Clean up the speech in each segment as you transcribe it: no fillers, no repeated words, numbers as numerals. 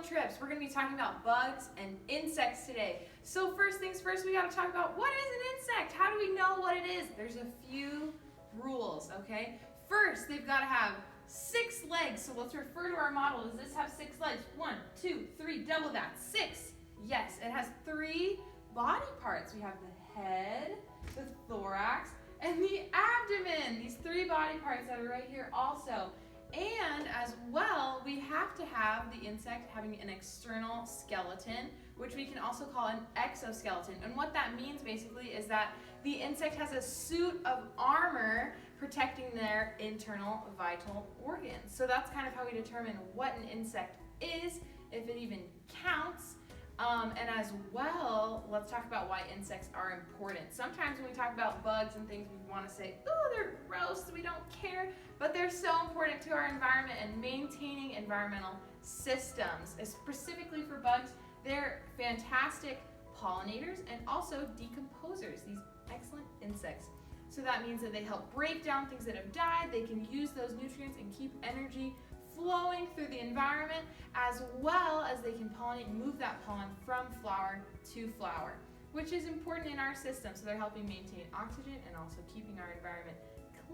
field trips. We're going to be talking about bugs and insects today. So first things first, we got to talk about what is an insect? How do we know what it is? There's a few rules, okay? First, they've got to have 6 legs. So let's refer to our model. Does this have 6 legs? 1, 2, 3, double that. 6. Yes, it has 3 body parts. We have the head, the thorax, and the abdomen. These 3 body parts that are right here also. And as well, we have to have the insect having an external skeleton, which we can also call an exoskeleton. And what that means basically is that the insect has a suit of armor protecting their internal vital organs. So that's kind of how we determine what an insect is, if it even counts. And as well, let's talk about why insects are important. Sometimes when we talk about bugs and things, we want to say, oh, they're gross, we don't care. But they're so important to our environment and maintaining environmental systems. Specifically for bugs, they're fantastic pollinators and also decomposers, these excellent insects. So that means that they help break down things that have died. They can use those nutrients and keep energy flowing through the environment, as well as they can pollinate and move that pollen from flower to flower, which is important in our system. So they're helping maintain oxygen and also keeping our environment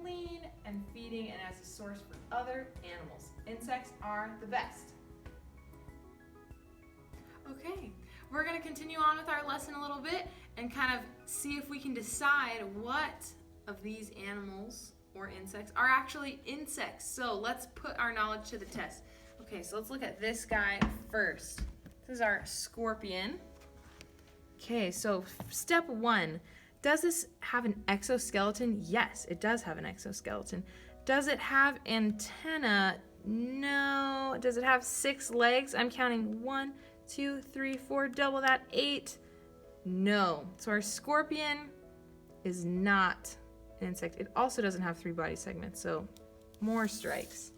clean and feeding and as a source for other animals. Insects are the best. Okay, we're going to continue on with our lesson a little bit and kind of see if we can decide what of these animals or insects are actually insects. So let's put our knowledge to the test. Okay, so let's look at this guy first. This is our scorpion. Okay, so step 1. Does this have an exoskeleton? Yes, it does have an exoskeleton. Does it have antenna? No. Does it have 6 legs? I'm counting 1, 2, 3, 4, double that, 8. No. So our scorpion is not an insect. It also doesn't have 3 body segments, so more strikes.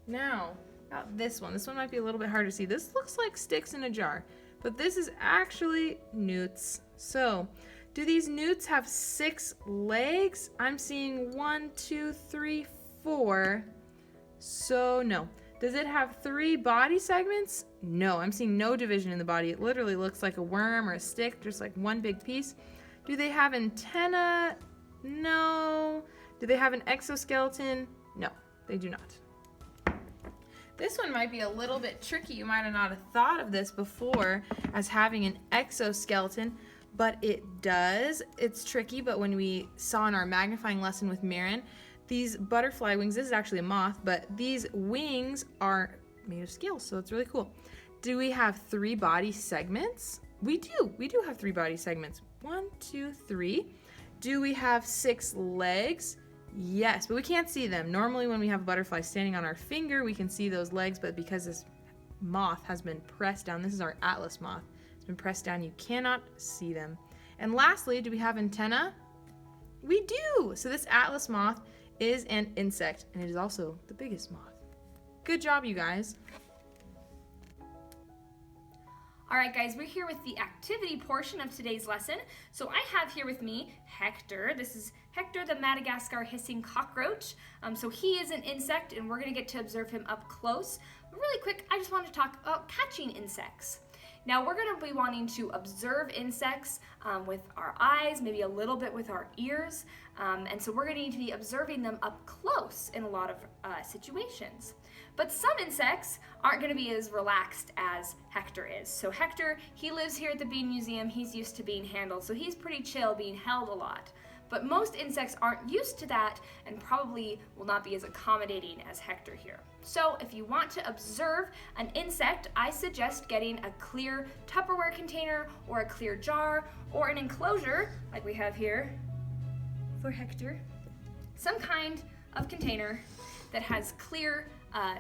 Now, about this one. This one might be a little bit hard to see. This looks like sticks in a jar, but this is actually newts. So, do these newts have 6 legs? I'm seeing 1, 2, 3, 4. So, no. Does it have 3 body segments? No, I'm seeing no division in the body. It literally looks like a worm or a stick, just like one big piece. Do they have antenna? No. Do they have an exoskeleton? No, they do not. This one might be a little bit tricky. You might have not have thought of this before as having an exoskeleton, but it does. It's tricky, but when we saw in our magnifying lesson with Marin, these butterfly wings, this is actually a moth, but these wings are made of scales, so it's really cool. Do we have 3 body segments? We do. We do have 3 body segments. 1, 2, 3. Do we have 6 legs? Yes, but we can't see them. Normally when we have a butterfly standing on our finger, we can see those legs, but because this moth has been pressed down, this is our Atlas moth, it's been pressed down, you cannot see them. And lastly, do we have antenna? We do! So this Atlas moth is an insect, and it is also the biggest moth. Good job, you guys. All right, guys, we're here with the activity portion of today's lesson. So I have here with me Hector. This is Hector, the Madagascar hissing cockroach. So he is an insect, and we're gonna get to observe him up close. But really quick, I just want to talk about catching insects. Now we're gonna be wanting to observe insects with our eyes, maybe a little bit with our ears. And so we're gonna need to be observing them up close in a lot of situations. But some insects aren't gonna be as relaxed as Hector is. So Hector, he lives here at the Bean Museum. He's used to being handled, so he's pretty chill being held a lot. But most insects aren't used to that and probably will not be as accommodating as Hector here. So if you want to observe an insect, I suggest getting a clear Tupperware container or a clear jar or an enclosure like we have here for Hector. Some kind of container that has clear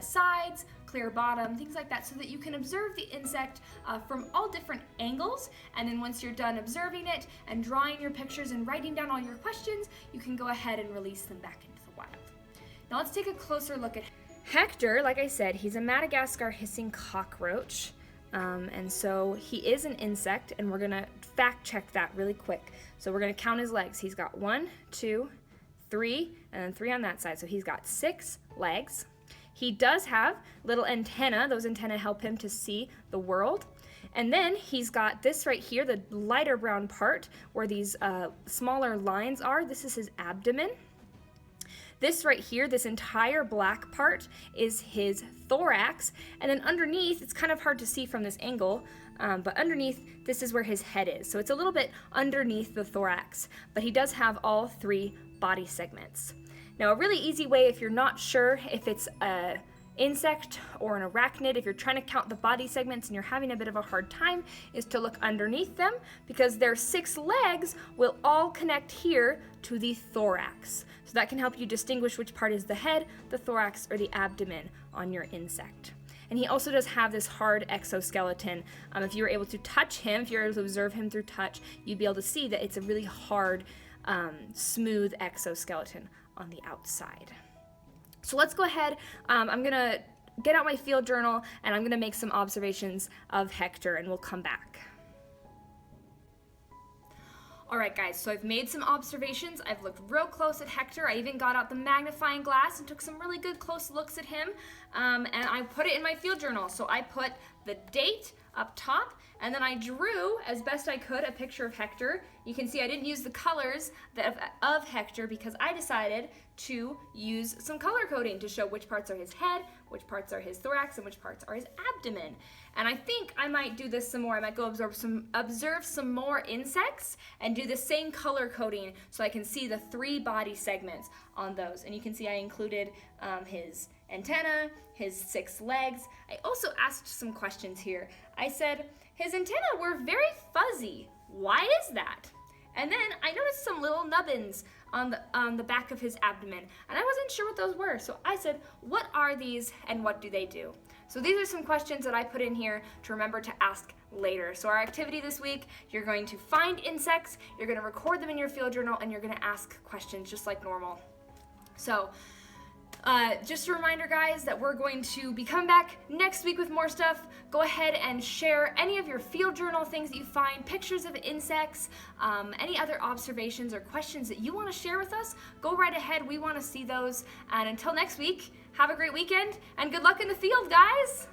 sides, clear bottom, things like that, so that you can observe the insect from all different angles. And then once you're done observing it and drawing your pictures and writing down all your questions, you can go ahead and release them back into the wild. Now let's take a closer look at Hector. Like I said, he's a Madagascar hissing cockroach. And so he is an insect, and we're gonna fact check that really quick. So we're gonna count his legs. He's got 1, 2, 3, and then 3 on that side. So he's got 6 legs. He does have little antennae. Those antennae help him to see the world. And then he's got this right here, the lighter brown part where these smaller lines are. This is his abdomen. This right here, this entire black part is his thorax. And then underneath, it's kind of hard to see from this angle, but underneath, this is where his head is. So it's a little bit underneath the thorax, but he does have all 3 body segments. Now, a really easy way, if you're not sure if it's a insect or an arachnid, if you're trying to count the body segments and you're having a bit of a hard time, is to look underneath them, because their 6 legs will all connect here to the thorax. So that can help you distinguish which part is the head, the thorax, or the abdomen on your insect. And he also does have this hard exoskeleton. If you were able to touch him, if you were able to observe him through touch, you'd be able to see that it's a really hard, smooth exoskeleton on the outside. So let's go ahead. I'm going to get out my field journal and I'm going to make some observations of Hector, and we'll come back. All right, guys, so I've made some observations. I've looked real close at Hector. I even got out the magnifying glass and took some really good close looks at him, and I put it in my field journal. So I put the date up top, and then I drew, as best I could, a picture of Hector. You can see I didn't use the colors of Hector because I decided to use some color coding to show which parts are his head, which parts are his thorax, and which parts are his abdomen. And I think I might do this some more. I might go observe some more insects and do the same color coding so I can see the 3 body segments on those. And you can see I included his antenna, his 6 legs. I also asked some questions here. I said, his antennae were very fuzzy. Why is that? And then I noticed some little nubbins on the back of his abdomen, and I wasn't sure what those were. So I said, what are these and what do they do? So these are some questions that I put in here to remember to ask later. So our activity this week, you're going to find insects, you're going to record them in your field journal, and you're going to ask questions just like normal. So just a reminder, guys, that we're going to be coming back next week with more stuff. Go ahead and share any of your field journal things that you find, pictures of insects, any other observations or questions that you want to share with us. Go right ahead. We want to see those. And until next week, have a great weekend and good luck in the field, guys.